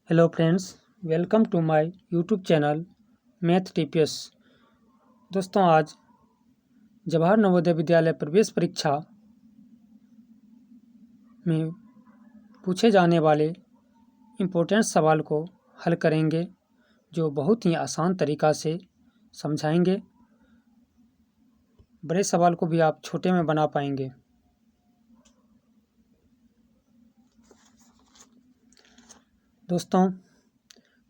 Hello friends, welcome to my YouTube channel math TPS. दोस्तों, आज जवाहर नवोदय विद्यालय प्रवेश परीक्षा में पूछे जाने वाले इम्पोर्टेंट सवाल को हल करेंगे, जो बहुत ही आसान तरीक़ा से समझाएंगे। बड़े सवाल को भी आप छोटे में बना पाएंगे। दोस्तों,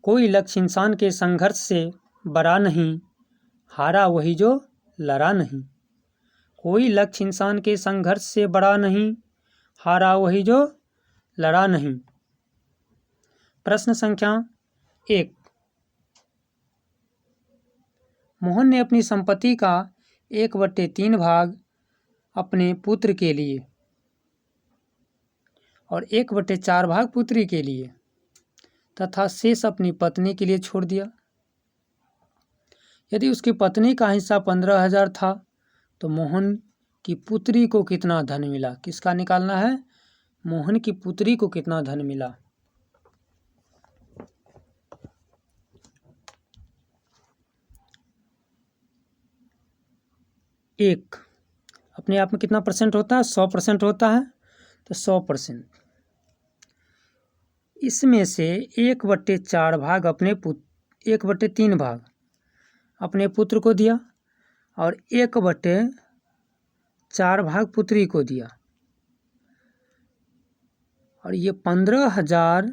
कोई लक्ष्य इंसान के संघर्ष से बड़ा नहीं, हारा वही जो लड़ा नहीं। कोई लक्ष्य इंसान के संघर्ष से बड़ा नहीं, हारा वही जो लड़ा नहीं। प्रश्न संख्या 1। मोहन ने अपनी संपत्ति का 1/3 भाग अपने पुत्र के लिए और 1/4 भाग पुत्री के लिए तथा शेष अपनी पत्नी के लिए छोड़ दिया। यदि उसकी पत्नी का हिस्सा 15,000 था तो मोहन की पुत्री को कितना धन मिला? किसका निकालना है? मोहन की पुत्री को कितना धन मिला? एक अपने आप में कितना परसेंट होता है? 100% होता है। तो 100%, इसमें से 1/4 भाग 1/3 भाग अपने पुत्र को दिया और 1/4 भाग पुत्री को दिया। और ये 15,000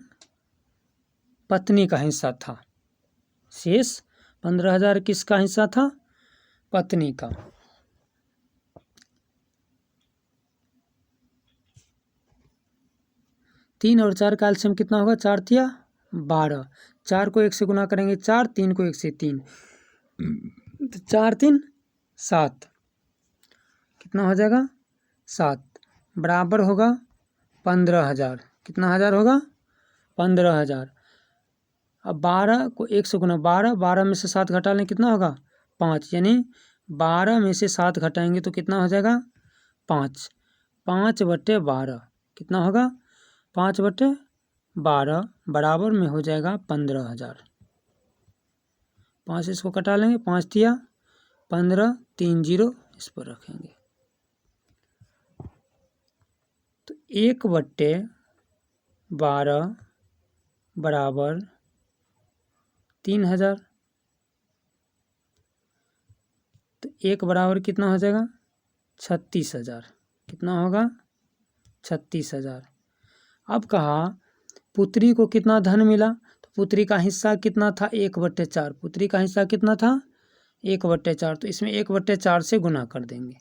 पत्नी का हिस्सा था। शेष 15,000 किसका हिस्सा था? पत्नी का। 3 और 4 का एलसीएम कितना होगा? 4 तिया 12। 4 को 1 से गुना करेंगे 4, 3 को 1 से 3, तो 4 3 7। कितना हो जाएगा? 7 बराबर होगा 15,000। कितना हज़ार होगा? 15,000। अब 12 को 1 से गुना 12 में से 7 घटा लें, कितना होगा? 5। यानी 12 में से 7 घटाएंगे तो कितना हो जाएगा? 5। 5/12 कितना होगा? 5/12 बराबर में हो जाएगा 15,000। 5 इसको कटा लेंगे, 5 तिया 15, 3 0 इस पर रखेंगे तो 1/12 बराबर 3,000। तो 1 बराबर कितना हो जाएगा? 36,000। कितना होगा? 36,000। अब कहा पुत्री को कितना धन मिला? तो पुत्री का हिस्सा कितना था? 1/4। पुत्री का हिस्सा कितना था? 1/4। तो इसमें 1/4 से गुना कर देंगे।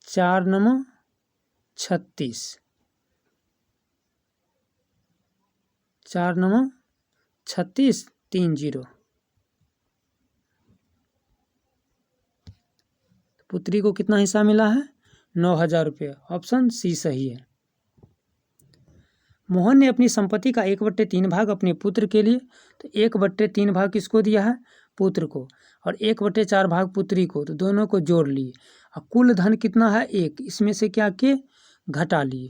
4 9 36, 4 9 36, 3 0। पुत्री को कितना हिस्सा मिला है? 9,000 रुपये। ऑप्शन सी सही है। मोहन ने अपनी संपत्ति का 1/3 भाग अपने पुत्र के लिए, तो 1/3 भाग किसको दिया है? पुत्र को। और 1/4 भाग पुत्री को, तो दोनों को जोड़ लिए। और कुल धन कितना है? 1। इसमें से क्या किए? घटा लिए।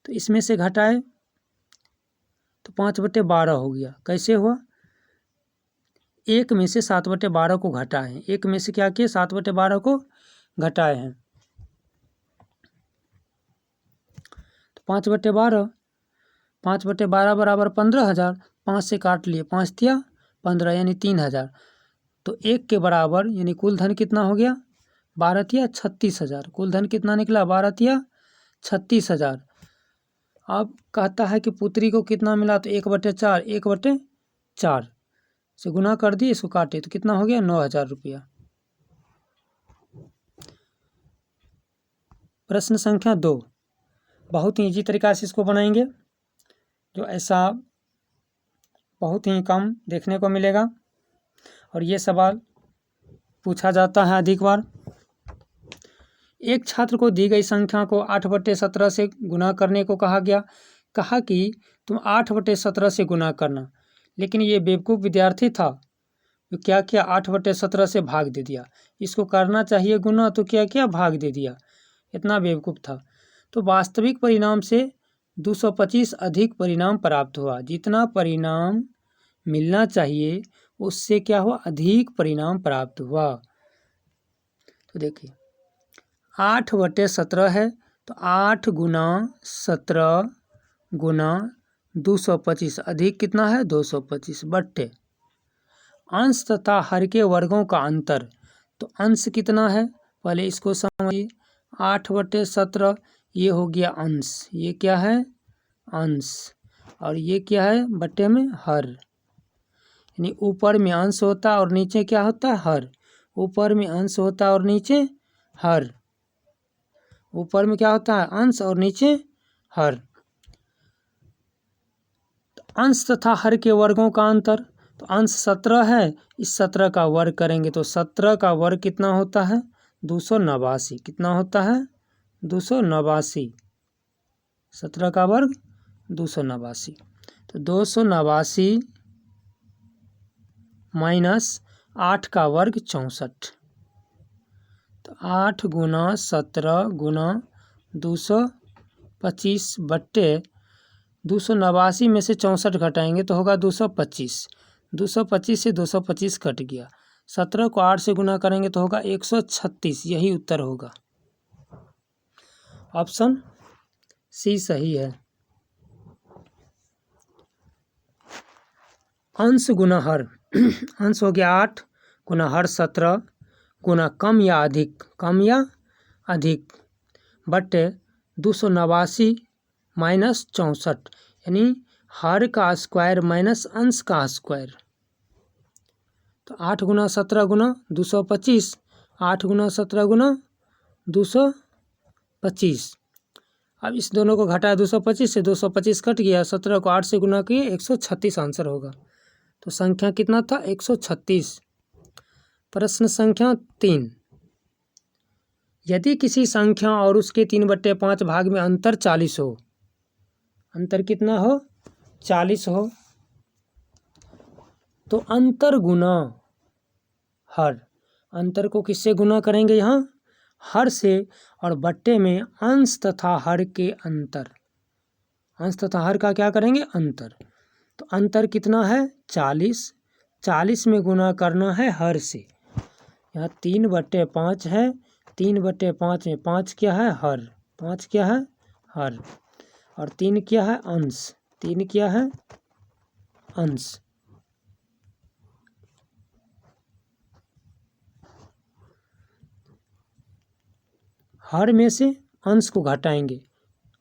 तो इसमें से घटाए तो 5/12 हो गया। कैसे हुआ? 1 में से 7/12 को घटाए हैं। 1 में से क्या किए? 7/12 को घटाए हैं। 5/12, 5/12 बराबर 15,000। 5 से काट लिए, 5 तिया 15 यानी 3,000। तो 1 के बराबर यानी कुल धन कितना हो गया? 12 तिया 36,000। कुल धन कितना निकला? 12 तिया 36,000। अब कहता है कि पुत्री को कितना मिला? तो 1/4, 1/4 से गुना कर दिए, इसको काटे तो कितना हो गया? 9,000 रुपया। प्रश्न संख्या 2। बहुत ही ईजी तरीका से इसको बनाएंगे, जो ऐसा बहुत ही कम देखने को मिलेगा। और ये सवाल पूछा जाता है अधिक बार। एक छात्र को दी गई संख्या को 8/17 से गुना करने को कहा गया। कहा कि तुम 8/17 से गुना करना, लेकिन ये बेवकूफ़ विद्यार्थी था। तो क्या किया? 8/17 से भाग दे दिया। इसको करना चाहिए गुना, तो क्या किया? भाग दे दिया। इतना बेवकूफ़ था। तो वास्तविक परिणाम से 225 अधिक परिणाम प्राप्त हुआ। जितना परिणाम मिलना चाहिए उससे क्या हुआ, अधिक परिणाम प्राप्त हुआ। तो देखिए 8/17 है, तो 8 गुना 17 गुना 225 अधिक कितना है 225 बट्टे अंश तथा हर के वर्गों का अंतर। तो अंश कितना है, पहले इसको समझिए। 8/17 ये हो गया अंश, ये क्या है अंश, और ये क्या है बट्टे में हर, यानी ऊपर में अंश होता है और नीचे क्या होता है हर। ऊपर में अंश होता है और नीचे हर, ऊपर में क्या होता है अंश और नीचे हर। अंश तथा हर के वर्गों का अंतर, तो अंश 17 है, इस 17 का वर्ग करेंगे तो 17 का वर्ग कितना होता है 289। कितना होता है 289, 17 का वर्ग 289। तो 289 माइनस 8 का वर्ग 64। तो 8 गुना 17 गुना 225 बट्टे 289 में से 64 घटाएंगे तो होगा 225। 225 से 225 कट गया। 17 को 8 से गुना करेंगे तो होगा 136। यही उत्तर होगा, ऑप्शन सी सही है। अंश गुना हर अंश हो गया 8 गुना हर 17 गुना कम या अधिक बट्टे 289 माइनस 64, यानी हर का स्क्वायर माइनस अंश का स्क्वायर। तो 8 गुना 17 गुना 225, 8 गुना 17 गुना 225। अब इस दोनों को घटाया 225 से 225 कट गया। 17 को 8 से गुना किए 136 आंसर होगा। तो संख्या कितना था 136। प्रश्न संख्या 3, यदि किसी संख्या और उसके 3/5 भाग में अंतर 40 हो, अंतर कितना हो 40 हो, तो अंतर गुना हर, अंतर को किससे गुना करेंगे यहाँ हर से, और बट्टे में अंश तथा हर के अंतर, अंश तथा हर का क्या करेंगे अंतर। तो अंतर कितना है 40, 40 में गुना करना है हर से। यहाँ 3/5 है, 3/5 में 5 क्या है हर, 5 क्या है हर, और 3 क्या है अंश, 3 क्या है अंश। हर में से अंश को घटाएंगे,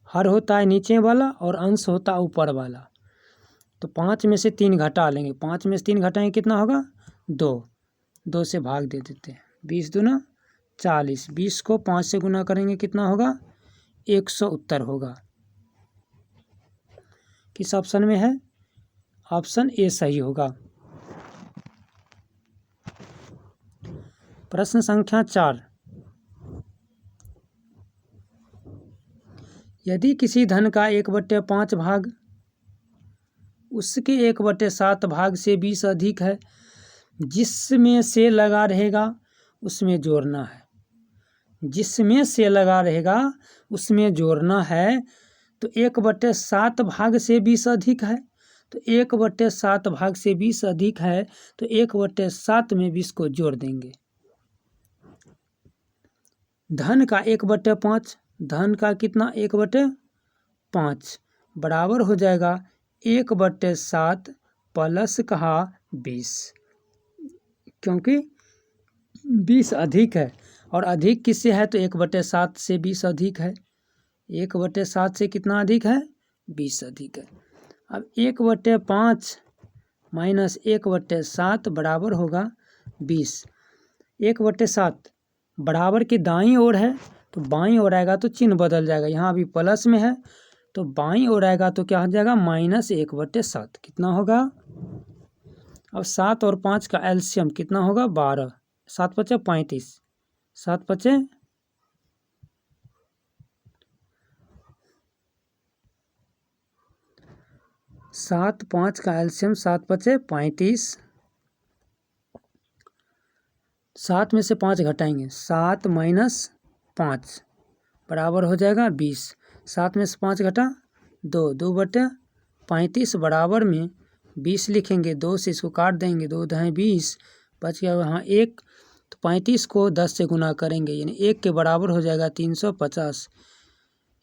हर होता है नीचे वाला और अंश होता है ऊपर वाला। तो 5 में से 3 घटा लेंगे, 5 में से 3 घटाएंगे कितना होगा 2, 2 से भाग दे देते हैं। 20 दूना 40, 20 को 5 से गुना करेंगे कितना होगा 100 उत्तर होगा। किस ऑप्शन में है, ऑप्शन ए सही होगा। प्रश्न संख्या 4, यदि किसी धन का 1/5 भाग उसके 1/7 भाग से 20 अधिक है, जिसमें से लगा रहेगा उसमें जोड़ना है, जिसमें से लगा रहेगा उसमें जोड़ना है। तो 1/7 भाग से 20 अधिक है, तो 1/7 भाग से 20 अधिक है, तो 1/7 में 20 को जोड़ देंगे। धन का 1/5, धन का कितना 1/5 बराबर हो जाएगा 1/7 प्लस कहा 20, क्योंकि 20 अधिक है, और अधिक किससे है तो 1/7 से 20 अधिक है। 1/7 से कितना अधिक है 20 अधिक है। अब 1/5 माइनस 1/7 बराबर होगा 20। 1/7 बराबर के दाईं ओर है, तो बाईं ओर आएगा तो चिन्ह बदल जाएगा। यहाँ अभी प्लस में है तो बाईं ओर आएगा तो क्या हो जाएगा -1/7। कितना होगा, अब 7 और 5 का एलसीएम कितना होगा 12, 7 × 5 = 35, 7 × 5 7, 5 का एलसीएम 7 × 5 = 35। 7 में से 5 घटाएंगे, 7 - 5 बराबर हो जाएगा 20। 7 में से 5 घटा दो बटे 35 बराबर में 20 लिखेंगे, 2 से इसको काट देंगे, 2 दहें 20, बच गया वहाँ 1। तो 35 को 10 से गुना करेंगे यानी 1 के बराबर हो जाएगा 350,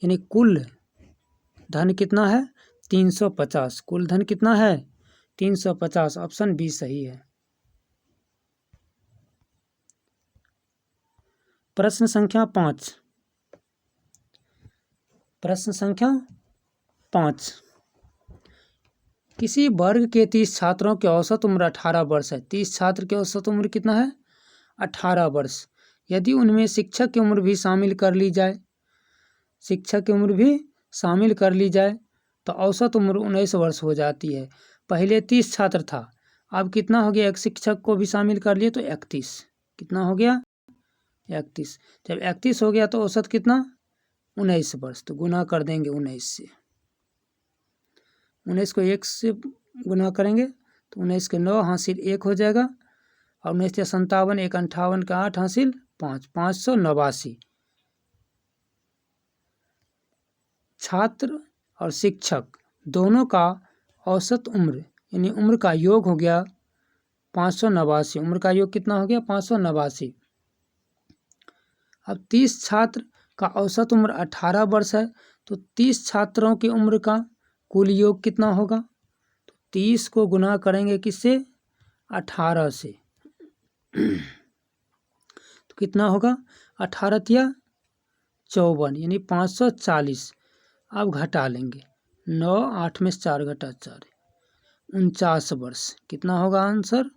यानी कुल धन कितना है 350। कुल धन कितना है 350। ऑप्शन बी सही है। प्रश्न संख्या 5। प्रश्न संख्या 5। किसी वर्ग के 30 छात्रों की औसत उम्र 18 वर्ष है। 30 छात्र की औसत उम्र कितना है 18 वर्ष। यदि उनमें शिक्षक की उम्र भी शामिल कर ली जाए, शिक्षक की उम्र भी शामिल कर ली जाए तो औसत उम्र 19 वर्ष हो जाती है। पहले 30 छात्र था, अब कितना हो गया, एक शिक्षक को भी शामिल कर लिए तो 31। कितना हो गया 31। जब 31 हो गया तो औसत कितना 19 वर्ष। तो गुना कर देंगे 19 से, 19 को 1 से गुना करेंगे तो 19 के 9 हासिल 1 हो जाएगा, और 19 से 57, 1 58 का 8 हासिल 5, 589। छात्र और शिक्षक दोनों का औसत उम्र यानी उम्र का योग हो गया 589। उम्र का योग कितना हो गया 589। अब 30 छात्र का औसत उम्र 18 वर्ष है, तो 30 छात्रों की उम्र का कुल योग कितना होगा, तो 30 को गुना करेंगे किससे 18 से, तो कितना होगा 18 तिया 54 यानी 540। अब घटा लेंगे 9, 8 में से 4 घटा 4, 49 वर्ष। कितना होगा आंसर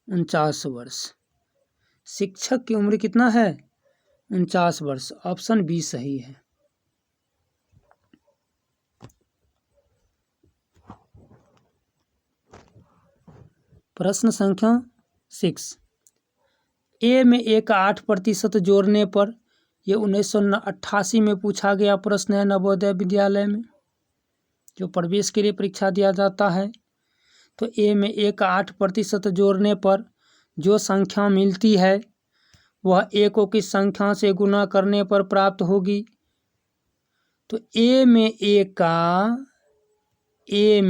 49 वर्ष। शिक्षक की उम्र कितना है 49 वर्ष। ऑप्शन बी सही है। प्रश्न संख्या 6। ए में ए का 8% जोड़ने पर, यह 1988 में पूछा गया प्रश्न है नवोदय विद्यालय में, जो प्रवेश के लिए परीक्षा दिया जाता है। तो ए में ए का 8% जोड़ने पर जो संख्या मिलती है वह ए को किस संख्या से गुना करने पर प्राप्त होगी। तो ए में ए का ए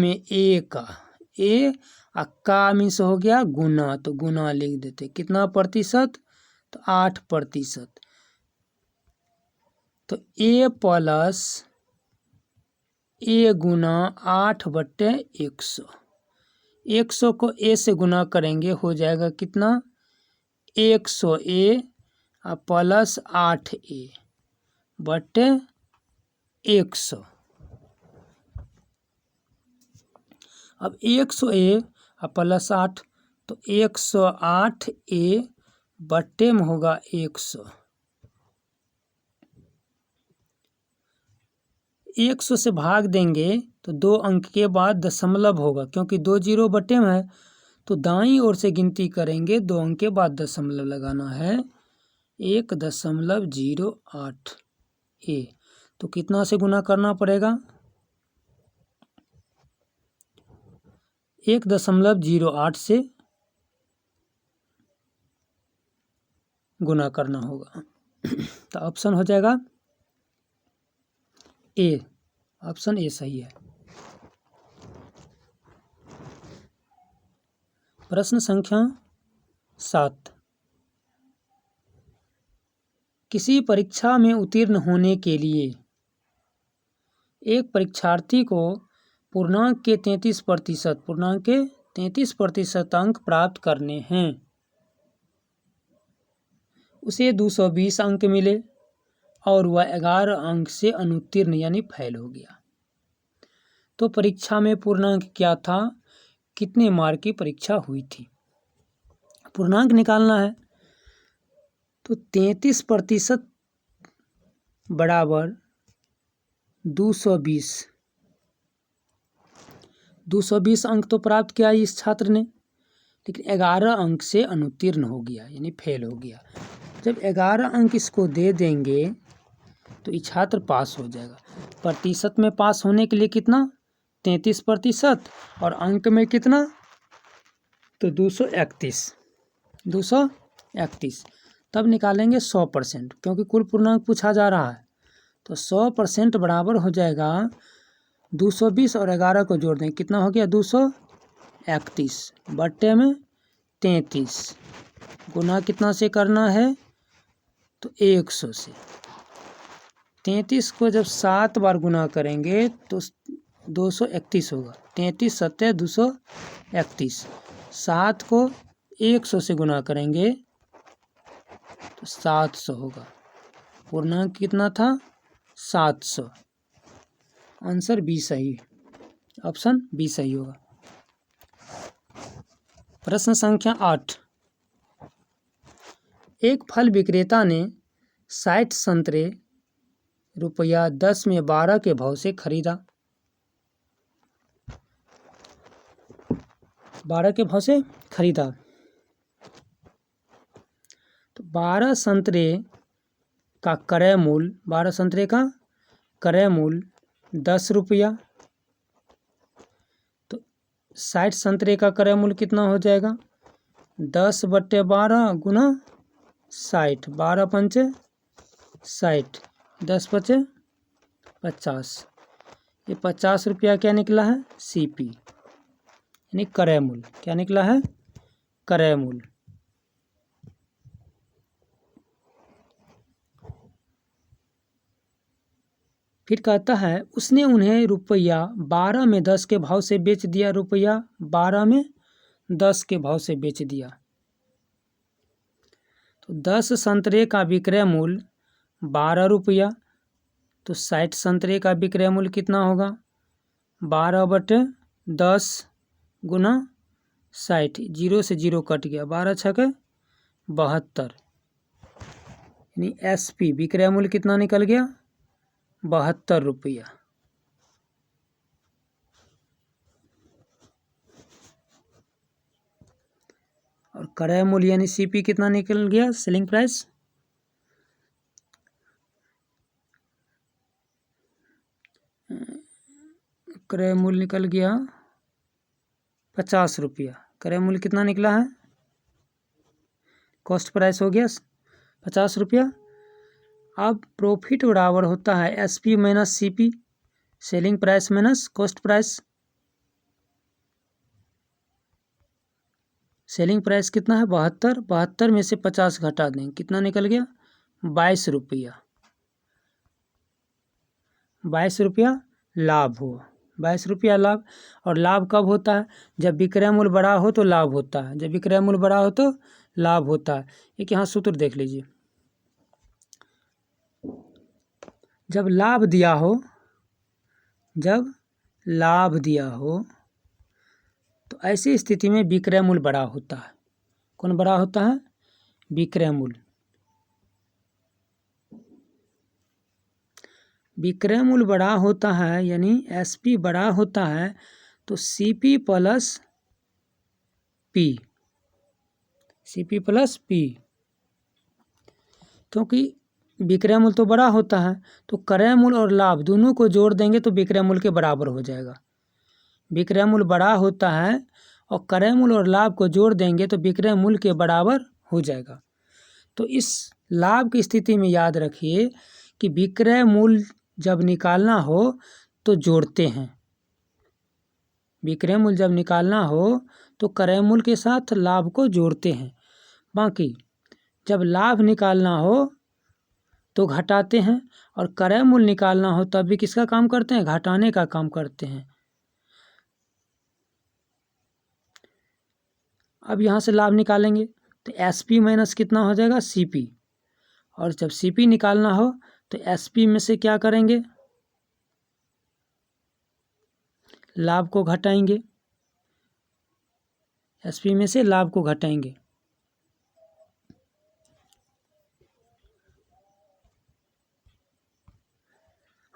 का मीन्स हो गया गुना, तो गुना लिख देते। कितना प्रतिशत, तो 8%। तो ए प्लस ए गुना 8/100। 100 को ए से गुना करेंगे हो जाएगा कितना 100 ए प्लस 8 ए बटे 100। अब 100 ए प्लस 8, तो 108 ए बट्टे में होगा 100। 100 से भाग देंगे तो 2 अंक के बाद दशमलव होगा, क्योंकि 2 जीरो बट्टे में है तो दाईं ओर से गिनती करेंगे, 2 अंक के बाद दशमलव लगाना है 1.08 ए। तो कितना से गुना करना पड़ेगा 1.08 से गुना करना होगा। तो ऑप्शन हो जाएगा ए। ऑप्शन ए सही है। प्रश्न संख्या 7। किसी परीक्षा में उत्तीर्ण होने के लिए एक परीक्षार्थी को पूर्णांक के 33% अंक प्राप्त करने हैं। उसे 220 अंक मिले और वह 11 अंक से अनुत्तीर्ण यानी फेल हो गया। तो परीक्षा में पूर्णांक क्या था, कितने मार्क की परीक्षा हुई थी। पूर्णांक निकालना है तो 33% बराबर 220। 220 अंक तो प्राप्त किया इस छात्र ने, लेकिन 11 अंक से अनुत्तीर्ण हो गया यानी फेल हो गया। जब 11 अंक इसको दे देंगे तो ये छात्र पास हो जाएगा। प्रतिशत में पास होने के लिए कितना 33% और अंक में कितना तो 231। तब निकालेंगे 100%, क्योंकि कुल पूर्णांक पूछा जा रहा है। तो 100% बराबर हो जाएगा 220 और 11 को जोड़ दें, कितना हो गया 231 बट्टे में 33, गुना कितना से करना है तो 100 से। 33 को जब 7 बार गुना करेंगे तो 231 होगा। 33 सत्ते 231, 7 को 100 से गुना करेंगे तो 700 होगा। पूर्णांक कितना था 700। आंसर बी सही, ऑप्शन बी सही होगा। प्रश्न संख्या 8, एक फल विक्रेता ने 60 संतरे रुपया 10 में 12 के भाव से खरीदा। 12 के भाव से खरीदा तो 12 संतरे का क्रय मूल्य, 12 संतरे का क्रय मूल्य 10 रुपया। तो 60 संतरे का क्रय मूल्य कितना हो जाएगा 10 बट्टे 12 गुना 60, 12 पंचे 60, 10 पचे 50, ये 50 रुपया क्या निकला है CP, यानी क्रय मूल्य। क्या निकला है क्रय मूल्य। फिर कहता है उसने उन्हें रुपया 12 में 10 के भाव से बेच दिया, रुपया 12 में 10 के भाव से बेच दिया। तो 10 संतरे का विक्रय मूल्य 12 रुपया, तो 60 संतरे का विक्रय मूल्य कितना होगा 12 बटे 10 गुना 60, 0 से 0 कट गया, 12 छके 72, यानी SP विक्रय मूल्य कितना निकल गया 72 रुपया। और क्रय मूल्य यानी CP कितना निकल गया सेलिंग प्राइस, क्रय मूल्य निकल गया 50 रुपया। क्रय मूल्य कितना निकला है, कॉस्ट प्राइस हो गया 50 रुपया। अब प्रॉफिट बराबर होता है SP minus CP, selling price minus cost price. Selling price कितना है 72, 72 में से 50 घटा दें, कितना निकल गया 22 रुपया। 22 रुपया लाभ हुआ, 22 रुपया लाभ। और लाभ कब होता है जब विक्रय मूल्य बड़ा हो तो लाभ होता है, जब विक्रय मूल्य बड़ा हो तो लाभ होता है। एक यहाँ सूत्र देख लीजिए, जब लाभ दिया हो, जब लाभ दिया हो तो ऐसी स्थिति में विक्रय मूल्य बड़ा होता है। कौन बड़ा होता है विक्रय मूल्य। विक्रय मूल्य बड़ा होता है यानी SP बड़ा होता है तो CP plus P, CP plus P, क्योंकि विक्रय मूल्य तो बड़ा होता है तो क्रय मूल्य और लाभ दोनों को जोड़ देंगे तो विक्रय मूल्य के बराबर हो जाएगा। विक्रय मूल्य बड़ा होता है और क्रय मूल्य और लाभ को जोड़ देंगे तो विक्रय मूल्य के बराबर हो जाएगा। तो इस लाभ की स्थिति में याद रखिए कि विक्रय मूल्य जब निकालना हो तो जोड़ते हैं, विक्रय मूल्य जब निकालना हो तो क्रय मूल्य के साथ लाभ को जोड़ते हैं। बाकी जब लाभ निकालना हो तो घटाते हैं, और क्रय मूल्य निकालना हो तब भी किसका काम करते हैं घटाने का काम करते हैं। अब यहाँ से लाभ निकालेंगे तो SP माइनस कितना हो जाएगा CP, और जब CP निकालना हो तो SP में से क्या करेंगे लाभ को घटाएंगे, SP में से लाभ को घटाएंगे।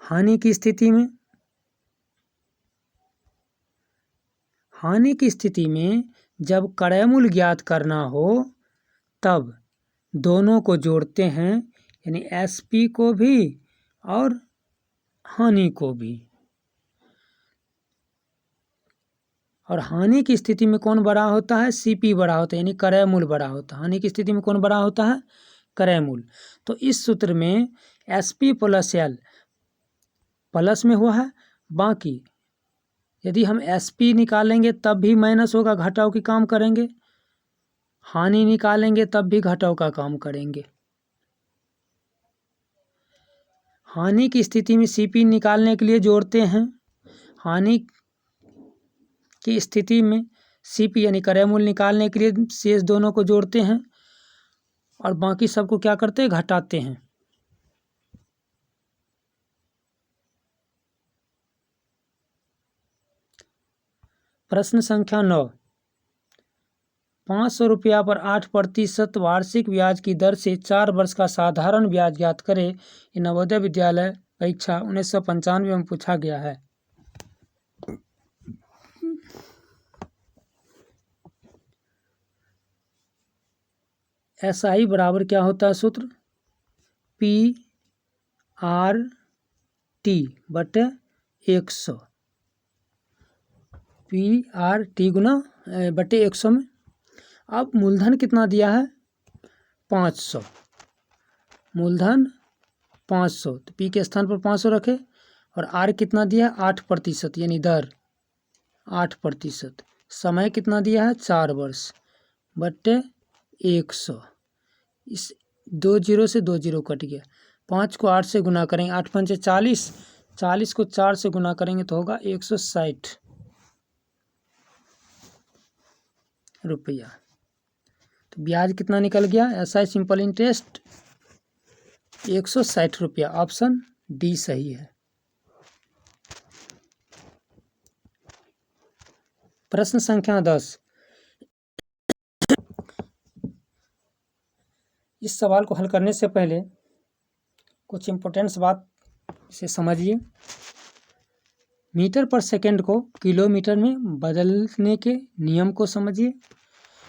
हानि की स्थिति में, हानि की स्थिति में जब क्रय मूल्य ज्ञात करना हो तब दोनों को जोड़ते हैं, यानी SP को भी और हानि को भी। और हानि की स्थिति में कौन बड़ा होता है CP बड़ा होता है, यानी क्रय मूल्य बड़ा होता है। हानि की स्थिति में कौन बड़ा होता है क्रय मूल्य। तो इस सूत्र में SP प्लस L प्लस में हुआ है बाकी यदि हम SP निकालेंगे तब भी माइनस होगा, घटाव की काम करेंगे। हानि निकालेंगे तब भी घटाव का काम करेंगे। हानि की स्थिति में CP निकालने के लिए जोड़ते हैं। हानि की स्थिति में CP यानी क्रय मूल्य निकालने के लिए शेष दोनों को जोड़ते हैं और बाकी सबको क्या करते हैं, घटाते हैं। प्रश्न संख्या 9, 500 रुपया पर 8% वार्षिक ब्याज की दर से 4 वर्ष का साधारण ब्याज ज्ञात करें। ये नवोदय विद्यालय परीक्षा 1995 में पूछा गया है। SI बराबर क्या होता है सूत्र, PRT बटे 100, PRT गुना बटे 100 में। अब मूलधन कितना दिया है, 500, मूलधन 500, तो P के स्थान पर 500 रखे और R कितना दिया है, 8% यानी दर 8%। समय कितना दिया है, 4 वर्ष बटे 100। इस 2 जीरो से 2 जीरो कट गया। 5 को 8 से गुना करेंगे, 8 पंचे 40, 40 को 4 से गुना करेंगे तो होगा 160 रुपया। तो ब्याज कितना निकल गया, SI सिंपल इंटरेस्ट 160 रुपया। ऑप्शन डी सही है। प्रश्न संख्या 10, इस सवाल को हल करने से पहले कुछ इम्पोर्टेंट्स बात इसे समझिए। मीटर पर सेकंड को किलोमीटर में बदलने के नियम को समझिए।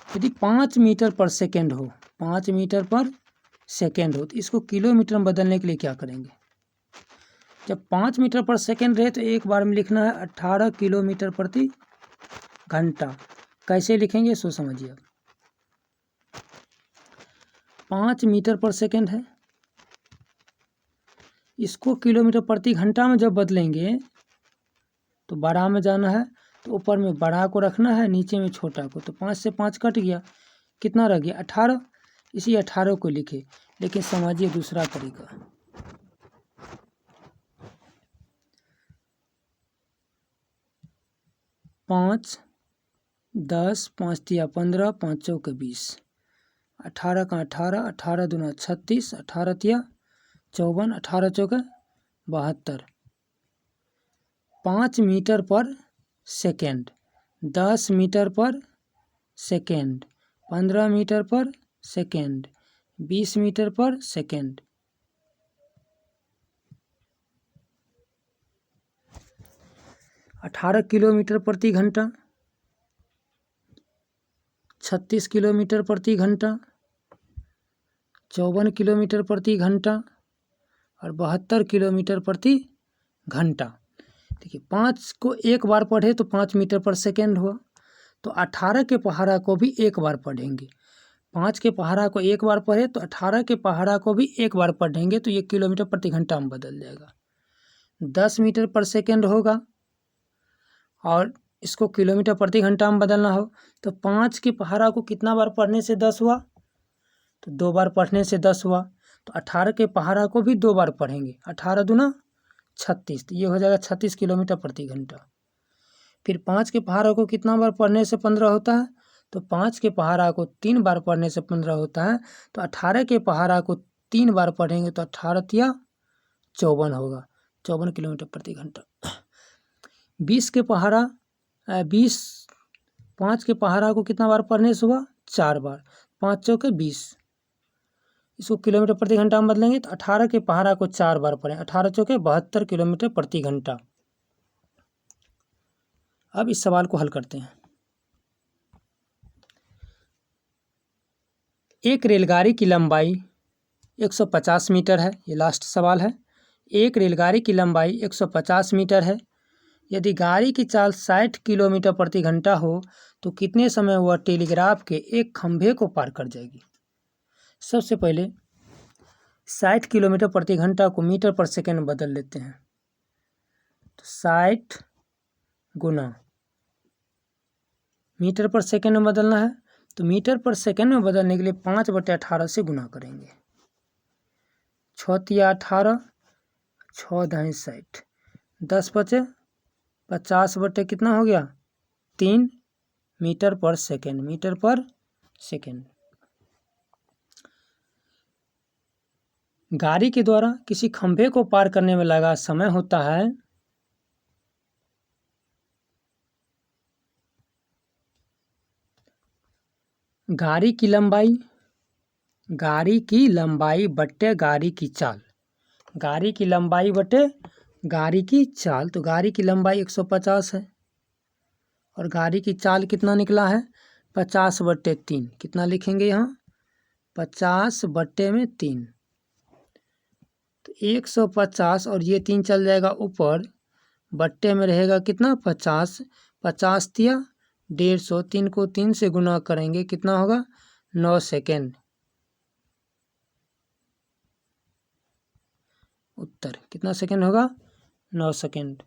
यदि 5 मीटर पर सेकंड हो, 5 मीटर पर सेकंड हो, तो इसको किलोमीटर में बदलने के लिए क्या करेंगे। जब 5 मीटर पर सेकंड रहे तो एक बार में लिखना है 18 किलोमीटर प्रति घंटा। कैसे लिखेंगे सो समझिए। 5 मीटर पर सेकंड है, इसको किलोमीटर प्रति घंटा में जब बदलेंगे तो बड़ा में जाना है, तो ऊपर में बड़ा को रखना है, नीचे में छोटा को। तो 5 से 5 कट गया, कितना रह गया, 18। इसी 18 को लिखे, लेकिन समझिए दूसरा तरीका। 5 10 5 तिया 15 5 चौके 20, 18 का 18, 18 दूना 36, 18 तिया 54, 18 चौके 72। 5 मीटर पर सेकेंड, 10 मीटर पर सेकेंड, 15 मीटर पर सेकेंड, 20 मीटर पर सेकेंड। 18 किलोमीटर प्रति घंटा, 36 किलोमीटर प्रति घंटा, 54 किलोमीटर प्रति घंटा और 72 किलोमीटर प्रति घंटा। देखिए 5 को एक बार पढ़े तो 5 मीटर पर सेकेंड हुआ, तो 18 के पहाड़ा को भी एक बार पढ़ेंगे। 5 के पहाड़ा को एक बार पढ़े तो 18 के पहाड़ा को भी एक बार पढ़ेंगे, तो ये किलोमीटर प्रति घंटा में बदल जाएगा। 10 मीटर पर सेकेंड होगा और इसको किलोमीटर प्रति घंटा में बदलना हो, तो 5 के पहाड़ा को कितना बार पढ़ने से 10 हुआ, तो 2 बार पढ़ने से 10 हुआ। तो 18 के पहाड़ा को भी 2 बार पढ़ेंगे, 18 दूना 36, तो ये हो जाएगा 36 किलोमीटर प्रति घंटा। फिर 5 के पहाड़ा को कितना बार पढ़ने से 15 होता है, तो 5 के पहाड़ा को 3 बार पढ़ने से 15 होता है। तो 18 के पहाड़ा को 3 बार पढ़ेंगे तो 18 तिया 54 होगा, 54 किलोमीटर प्रति घंटा। 20 के पहाड़ा 5 के पहाड़ा को कितना बार पढ़ने से हुआ, 4 बार, 5 चौके 20, इसको किलोमीटर प्रति घंटा में बदलेंगे तो 18 के पहाड़ा को 4 बार पढ़ें, 18 चौके 72 किलोमीटर प्रति घंटा। अब इस सवाल को हल करते हैं। एक रेलगाड़ी की लंबाई 150 मीटर है, ये लास्ट सवाल है। एक रेलगाड़ी की लंबाई 150 मीटर है। यदि गाड़ी की चाल 60 किलोमीटर प्रति घंटा हो तो कितने समय वह टेलीग्राफ के एक खंभे को पार कर जाएगी। सबसे पहले 60 किलोमीटर प्रति घंटा को मीटर पर सेकेंड में बदल लेते हैं, तो 60 गुना मीटर पर सेकेंड में बदलना है, तो मीटर पर सेकेंड में बदलने के लिए 5/18 से गुना करेंगे। 6 तिया 18, 6 दाएँ 60, 10 बचे 50 बटे कितना हो गया 3 मीटर पर सेकेंड। मीटर पर सेकेंड। गाड़ी के द्वारा किसी खंभे को पार करने में लगा समय होता है गाड़ी की लंबाई बट्टे गाड़ी की चाल। गाड़ी की लंबाई बटे गाड़ी की चाल, तो गाड़ी की लंबाई 150 है और गाड़ी की चाल कितना निकला है 50/3। कितना लिखेंगे यहाँ 50/3, तो 150 और ये 3 चल जाएगा ऊपर, बट्टे में रहेगा कितना 50, 50 तिया 150, 3 को 3 से गुना करेंगे कितना होगा 9 सेकेंड। उत्तर कितना सेकेंड होगा 9 सेकेंड।